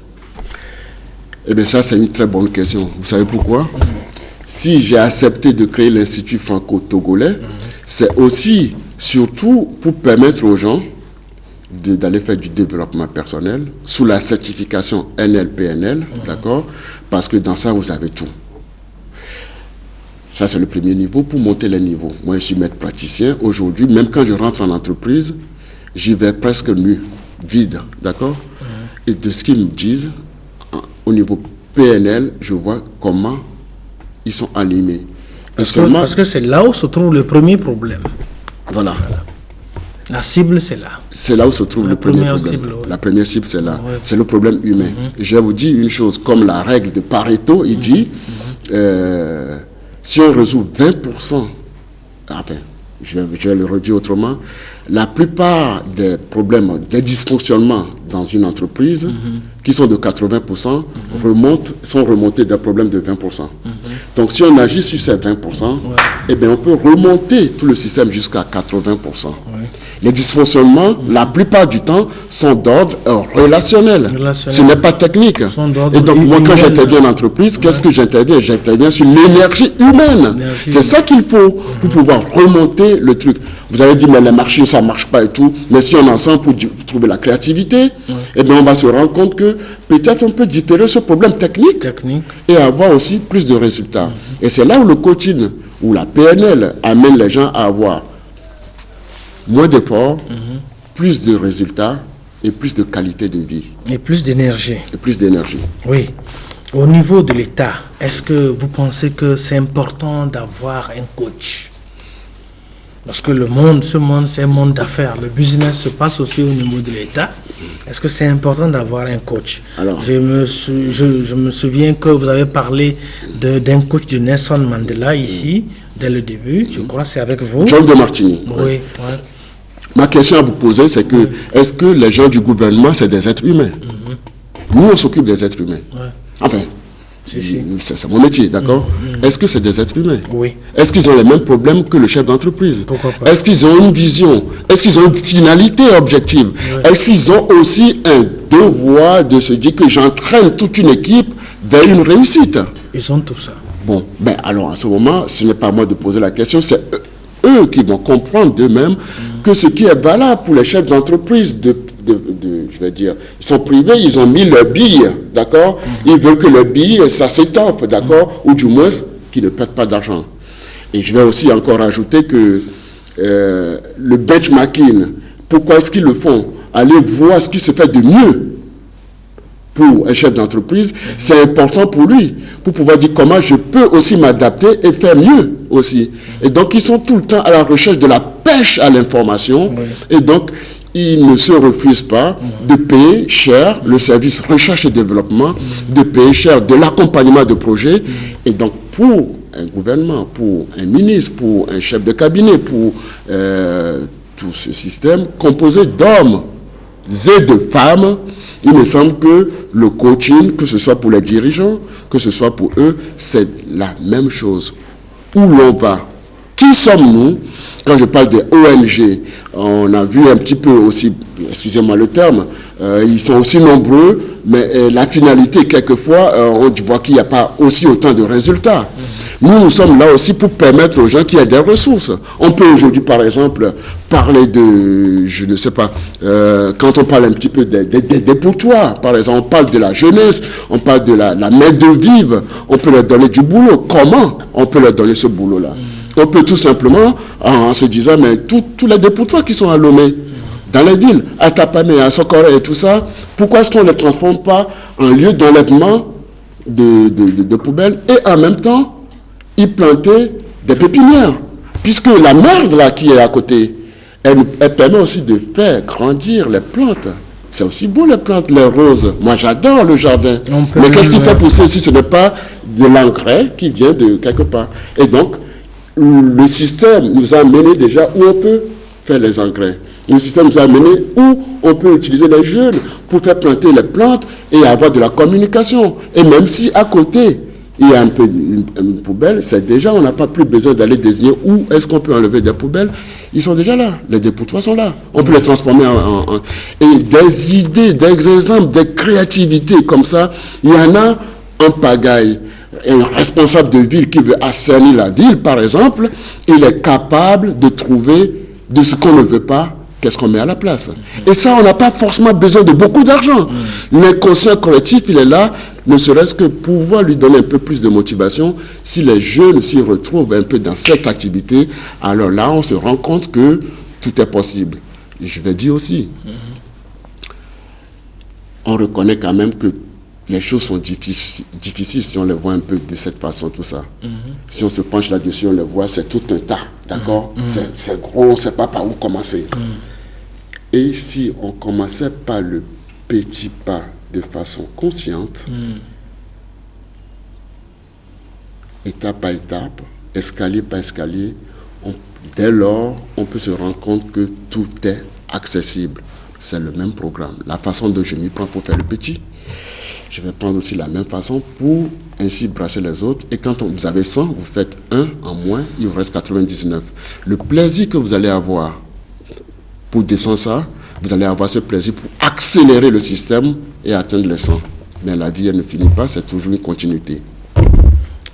Speaker 3: Eh bien, ça, c'est une très bonne question. Vous savez pourquoi? Si j'ai accepté de créer l'Institut franco-togolais, c'est aussi, surtout, pour permettre aux gens d'aller faire du développement personnel sous la certification NLPNL, d'accord? Parce que dans ça, vous avez tout. Ça, c'est le premier niveau. Pour monter les niveaux, moi, je suis maître praticien. Aujourd'hui, même quand je rentre en entreprise, j'y vais presque nu, vide, d'accord? Et de ce qu'ils me disent, au niveau PNL, je vois comment ils sont animés.
Speaker 2: Parce que c'est là où se trouve le premier problème.
Speaker 3: Voilà.
Speaker 2: La cible, c'est là.
Speaker 3: C'est là où se trouve le premier problème. La première cible, c'est là. C'est le problème humain. Je vais vous dire une chose, comme la règle de Pareto, il dit... si on résout 20%, enfin, je vais le redire autrement, la plupart des problèmes, des dysfonctionnements dans une entreprise, qui sont de 80%, sont remontés des problèmes de 20%. Donc si on agit sur ces 20%, eh bien, on peut remonter tout le système jusqu'à 80%. Les dysfonctionnements, la plupart du temps, sont d'ordre relationnel. Ce n'est pas technique. Et donc, moi, quand j'interviens en entreprise, qu'est-ce que j'interviens? J'interviens sur l'énergie humaine. C'est ça qu'il faut pour pouvoir remonter le truc. Vous avez dit, mais les marchés, ça ne marche pas et tout. Mais si on est ensemble pour trouver la créativité, eh bien, on va se rendre compte que peut-être on peut différer ce problème technique. Et avoir aussi plus de résultats. Et c'est là où le coaching, où la PNL amène les gens à avoir moins d'efforts, plus de résultats et plus de qualité de vie.
Speaker 2: Et plus d'énergie.
Speaker 3: Et plus d'énergie.
Speaker 2: Oui. Au niveau de l'État, est-ce que vous pensez que c'est important d'avoir un coach? Parce que ce monde, c'est un monde d'affaires. Le business se passe aussi au niveau de l'État. Est-ce que c'est important d'avoir un coach? Alors, je me souviens que vous avez parlé d'un coach de Nelson Mandela ici, dès le début. Je crois que c'est avec vous.
Speaker 3: John de Martini.
Speaker 2: Oui.
Speaker 3: Ma question à vous poser, c'est que, est-ce que les gens du gouvernement, c'est des êtres humains? Nous, on s'occupe des êtres humains. Enfin, c'est mon métier, d'accord? Est-ce que c'est des êtres humains?
Speaker 2: Oui.
Speaker 3: Est-ce qu'ils ont les mêmes problèmes que le chef d'entreprise?
Speaker 2: Pourquoi pas?
Speaker 3: Est-ce qu'ils ont une vision? Est-ce qu'ils ont une finalité objective? Est-ce qu'ils ont aussi un devoir de se dire que j'entraîne toute une équipe vers une réussite?
Speaker 2: Ils ont tout ça.
Speaker 3: Bon, ben alors à ce moment, ce n'est pas à moi de poser la question, c'est eux qui vont comprendre d'eux-mêmes que ce qui est valable pour les chefs d'entreprise, je vais dire, ils sont privés, ils ont mis leur bille, d'accord? Ils veulent que leur bille, ça s'étoffe, d'accord? Ou du moins, qu'ils ne perdent pas d'argent. Et je vais aussi encore ajouter que le benchmarking, pourquoi est-ce qu'ils le font? Aller voir ce qui se fait de mieux pour un chef d'entreprise, c'est important pour lui, pour pouvoir dire comment je peux aussi m'adapter et faire mieux aussi. Et donc, ils sont tout le temps à la recherche de la pêche à l'information. Et donc, ils ne se refusent pas de payer cher le service recherche et développement, de payer cher de l'accompagnement de projets. Et donc, pour un gouvernement, pour un ministre, pour un chef de cabinet, pour tout ce système composé d'hommes et de femmes, il me semble que le coaching, que ce soit pour les dirigeants, que ce soit pour eux, c'est la même chose. Où l'on va? Qui sommes-nous? Quand je parle des ONG, on a vu un petit peu aussi, excusez-moi le terme, ils sont aussi nombreux, mais la finalité, quelquefois, on voit qu'il n'y a pas aussi autant de résultats. Nous sommes là aussi pour permettre aux gens qui aient des ressources. On peut aujourd'hui, par exemple, parler de, je ne sais pas, quand on parle un petit peu des dépotoirs, par exemple, on parle de la jeunesse, on parle de la main-d'œuvre, on peut leur donner du boulot. Comment on peut leur donner ce boulot-là? On peut tout simplement, en se disant, mais tous les dépotoirs qui sont à Lomé, dans les villes, à Tapamé, à Socoré et tout ça, pourquoi est-ce qu'on ne les transforme pas en lieu d'enlèvement de poubelles et en même temps y planter des pépinières? Puisque la merde là qui est à côté, elle permet aussi de faire grandir les plantes. C'est aussi beau les plantes, les roses. Moi j'adore le jardin. Mais qu'est-ce qui fait pousser si ce n'est pas de l'engrais qui vient de quelque part? Et donc, le système nous a amené déjà où on peut faire les engrais. Le système nous a amené où on peut utiliser les jeunes pour faire planter les plantes et avoir de la communication. Et même si à côté, il y a un peu une poubelle, c'est déjà, on n'a pas plus besoin d'aller désigner où est-ce qu'on peut enlever des poubelles. Ils sont déjà là, les dépotoirs sont là. On peut les transformer et des idées, des exemples, des créativités comme ça, il y en a en pagaille. Un responsable de ville qui veut assainir la ville, par exemple, il est capable de trouver de ce qu'on ne veut pas, qu'est-ce qu'on met à la place. Et ça, on n'a pas forcément besoin de beaucoup d'argent. L'inconscient collectif, il est là, ne serait-ce que pouvoir lui donner un peu plus de motivation. Si les jeunes s'y retrouvent un peu dans cette activité, alors là, on se rend compte que tout est possible. Et je vais dire aussi, on reconnaît quand même que les choses sont difficiles si on les voit un peu de cette façon, tout ça. Si on se penche là-dessus, on les voit, c'est tout un tas, d'accord? C'est gros, on ne sait pas par où commencer. Et si on commençait par le petit pas de façon consciente, étape par étape, escalier par escalier, dès lors, on peut se rendre compte que tout est accessible. C'est le même programme. La façon dont je m'y prends pour faire le petit, je vais prendre aussi la même façon pour ainsi brasser les autres. Et quand vous avez 100, vous faites 1 en moins, il vous reste 99. Le plaisir que vous allez avoir pour descendre ça, vous allez avoir ce plaisir pour accélérer le système et atteindre les 100. Mais la vie, elle ne finit pas, c'est toujours une continuité.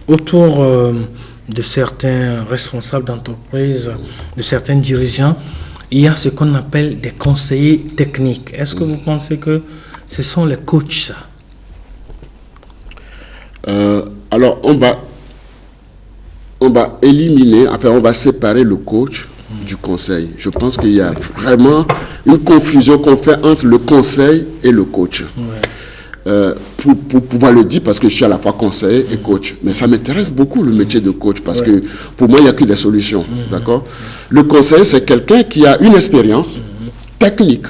Speaker 2: Autour de certains responsables d'entreprise, de certains dirigeants, il y a ce qu'on appelle des conseillers techniques. Est-ce que vous pensez que ce sont les coachs, ça?
Speaker 3: Alors, on va éliminer, enfin, on va séparer le coach du conseil. Je pense qu'il y a vraiment une confusion qu'on fait entre le conseil et le coach. Pour pouvoir le dire, parce que je suis à la fois conseiller et coach. Mais ça m'intéresse beaucoup, le métier de coach, parce que pour moi, il n'y a que des solutions. D'accord? Le conseil, c'est quelqu'un qui a une expérience technique.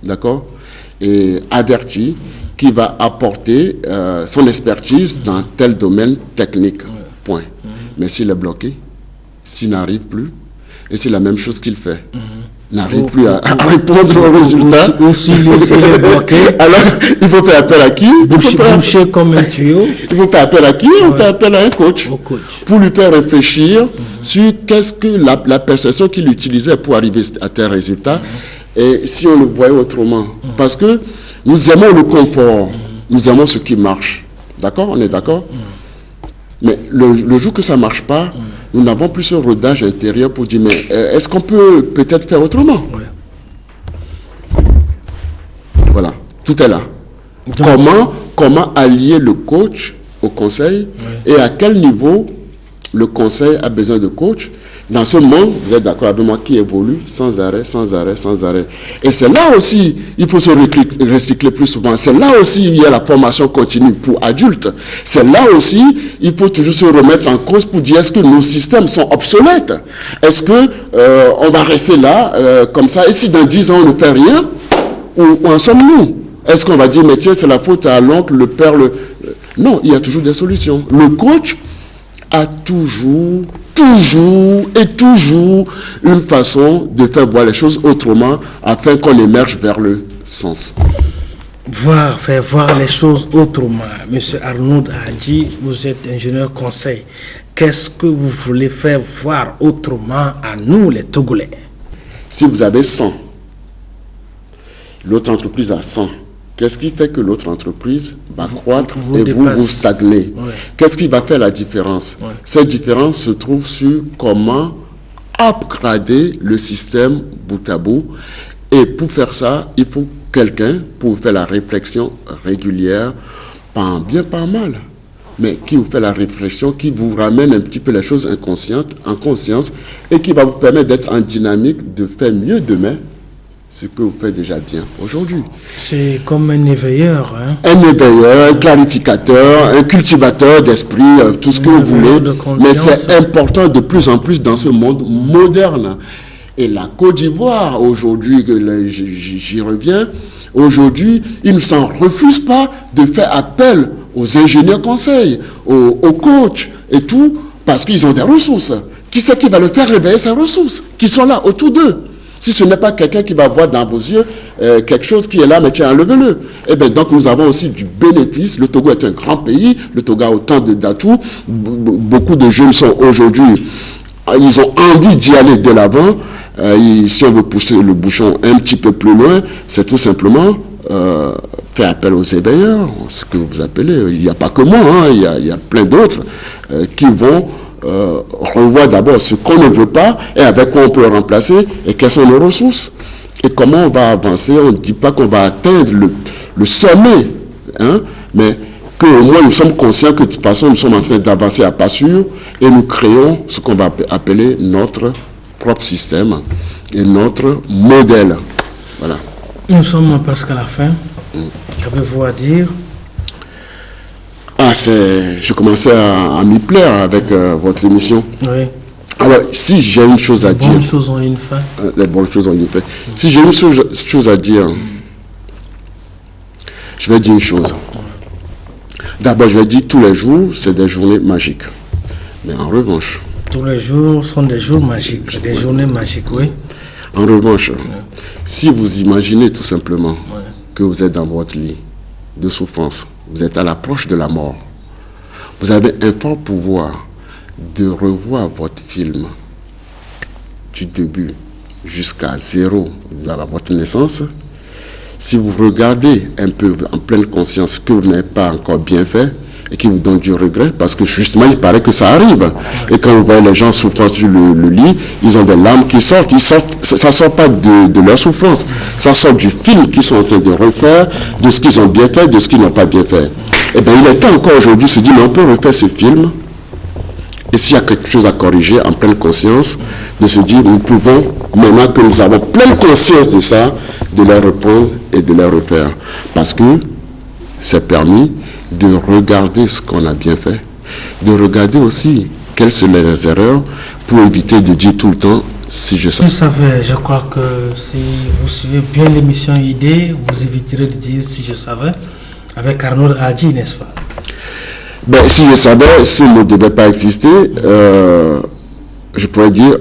Speaker 3: D'accord? Et averti, qui va apporter son expertise dans tel domaine technique. Point. Mais s'il est bloqué, s'il n'arrive plus, et c'est la même chose qu'il fait, n'arrive plus à répondre aux résultats.
Speaker 2: Ou s'il est bloqué.
Speaker 3: Alors, il faut faire appel à qui?
Speaker 2: Boucher comme un tuyau.
Speaker 3: Il faut faire appel à qui? On fait appel à un coach. Pour lui faire réfléchir sur qu'est-ce que la perception qu'il utilisait pour arriver à tel résultat. Et si on le voyait autrement. Parce que nous aimons le confort, nous aimons ce qui marche. D'accord? On est d'accord? Mais le jour que ça ne marche pas, nous n'avons plus ce rodage intérieur pour dire, mais est-ce qu'on peut peut-être faire autrement? Voilà, tout est là. Comment allier le coach au conseil et à quel niveau le conseil a besoin de coach? Dans ce monde, vous êtes d'accord avec moi, qui évolue sans arrêt, sans arrêt, sans arrêt. Et c'est là aussi, il faut se recycler plus souvent. C'est là aussi, il y a la formation continue pour adultes. C'est là aussi, il faut toujours se remettre en cause pour dire, est-ce que nos systèmes sont obsolètes? Est-ce que on va rester là, comme ça, et si dans 10 ans, on ne fait rien, où en sommes-nous? Est-ce qu'on va dire, mais tiens, c'est la faute à l'oncle, le père, Non, il y a toujours des solutions. Le coach a toujours une façon de faire voir les choses autrement afin qu'on émerge vers le sens.
Speaker 2: Faire voir les choses autrement. Monsieur Arnaud Hadji, vous êtes ingénieur conseil. Qu'est-ce que vous voulez faire voir autrement à nous, les Togolais?
Speaker 3: Si vous avez 100, l'autre entreprise a 100, qu'est-ce qui fait que l'autre entreprise va croître et vous stagnez?
Speaker 2: Ouais.
Speaker 3: Qu'est-ce qui va faire la différence?
Speaker 2: Ouais.
Speaker 3: Cette différence se trouve sur comment upgrader le système bout à bout. Et pour faire ça, il faut quelqu'un pour faire la réflexion régulière, pas en bien, pas en mal, mais qui vous fait la réflexion, qui vous ramène un petit peu les choses inconscientes, en conscience, et qui va vous permettre d'être en dynamique, de faire mieux demain ce que vous faites déjà bien aujourd'hui.
Speaker 2: C'est comme un éveilleur. Hein?
Speaker 3: Un éveilleur, un clarificateur, un cultivateur d'esprit, tout ce que vous voulez. Mais c'est important de plus en plus dans ce monde moderne. Et la Côte d'Ivoire, aujourd'hui, j'y reviens, aujourd'hui, ils ne s'en refusent pas de faire appel aux ingénieurs conseils, aux coachs et tout, parce qu'ils ont des ressources. Qui c'est qui va le faire réveiller ces ressources? Qui sont là autour d'eux? Si ce n'est pas quelqu'un qui va voir dans vos yeux quelque chose qui est là, mais tiens, enlevez-le. Eh bien, donc nous avons aussi du bénéfice. Le Togo est un grand pays. Le Togo a autant d'atouts. Beaucoup de jeunes sont aujourd'hui, ils ont envie d'y aller de l'avant. Si on veut pousser le bouchon un petit peu plus loin, c'est tout simplement faire appel aux éveilleurs, ce que vous appelez. Il n'y a pas que moi, hein, il y a plein d'autres qui vont revoir d'abord ce qu'on ne veut pas et avec quoi on peut le remplacer et quelles sont nos ressources et comment on va avancer. On ne dit pas qu'on va atteindre le sommet, hein, mais qu'au moins nous sommes conscients que de toute façon nous sommes en train d'avancer à pas sûr et nous créons ce qu'on va appeler notre propre système et notre modèle. Voilà.
Speaker 2: Nous sommes presque à la fin. Qu'avez-vous à dire?
Speaker 3: Je commençais à m'y plaire avec votre émission.
Speaker 2: Oui.
Speaker 3: Alors, si j'ai une chose à dire...
Speaker 2: Les bonnes choses ont une fin.
Speaker 3: Les bonnes choses ont une fin. Si j'ai une chose à dire, je vais dire une chose. D'abord, je vais dire tous les jours, c'est des journées magiques. Mais en revanche...
Speaker 2: Tous les jours sont des jours magiques, des journées magiques, oui.
Speaker 3: En revanche, si vous imaginez tout simplement que vous êtes dans votre lit de souffrance, vous êtes à l'approche de la mort, vous avez un fort pouvoir de revoir votre film du début jusqu'à 0 à votre naissance. Si vous regardez un peu en pleine conscience ce que vous n'avez pas encore bien fait et qui vous donne du regret, parce que justement il paraît que ça arrive. Et quand vous voyez les gens souffrant sur le lit, ils ont des larmes qui sortent. Ça ne sort pas de leur souffrance, ça sort du film qu'ils sont en train de refaire, de ce qu'ils ont bien fait, de ce qu'ils n'ont pas bien fait. Eh bien, il est temps encore aujourd'hui de se dire, mais on peut refaire ce film, et s'il y a quelque chose à corriger en pleine conscience, de se dire, nous pouvons, maintenant que nous avons pleine conscience de ça, de les reprendre et de les refaire. Parce que c'est permis de regarder ce qu'on a bien fait, de regarder aussi quelles sont les erreurs pour éviter de dire tout le temps si je savais.
Speaker 2: Vous savez, je crois que si vous suivez bien l'émission Idée, vous éviterez de dire si je savais avec Arnaud Hadji, n'est-ce pas?
Speaker 3: Ben, si je savais, s'il ne devait pas exister, je pourrais dire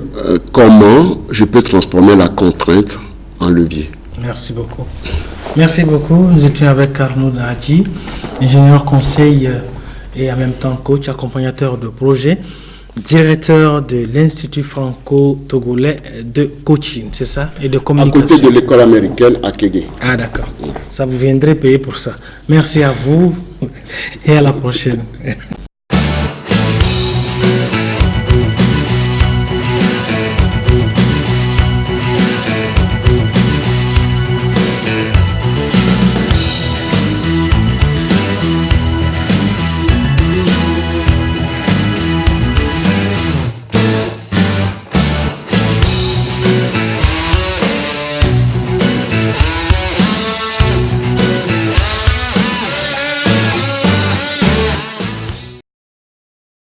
Speaker 3: comment je peux transformer la contrainte en levier.
Speaker 2: Merci beaucoup. Merci beaucoup. Nous étions avec Arnaud Hadji, ingénieur conseil et en même temps coach, accompagnateur de projet, directeur de l'Institut franco-togolais de coaching, c'est ça? Et de communication.
Speaker 3: À côté de l'école américaine à Kégué.
Speaker 2: Ah d'accord. Ça vous viendrait payer pour ça. Merci à vous et à la prochaine.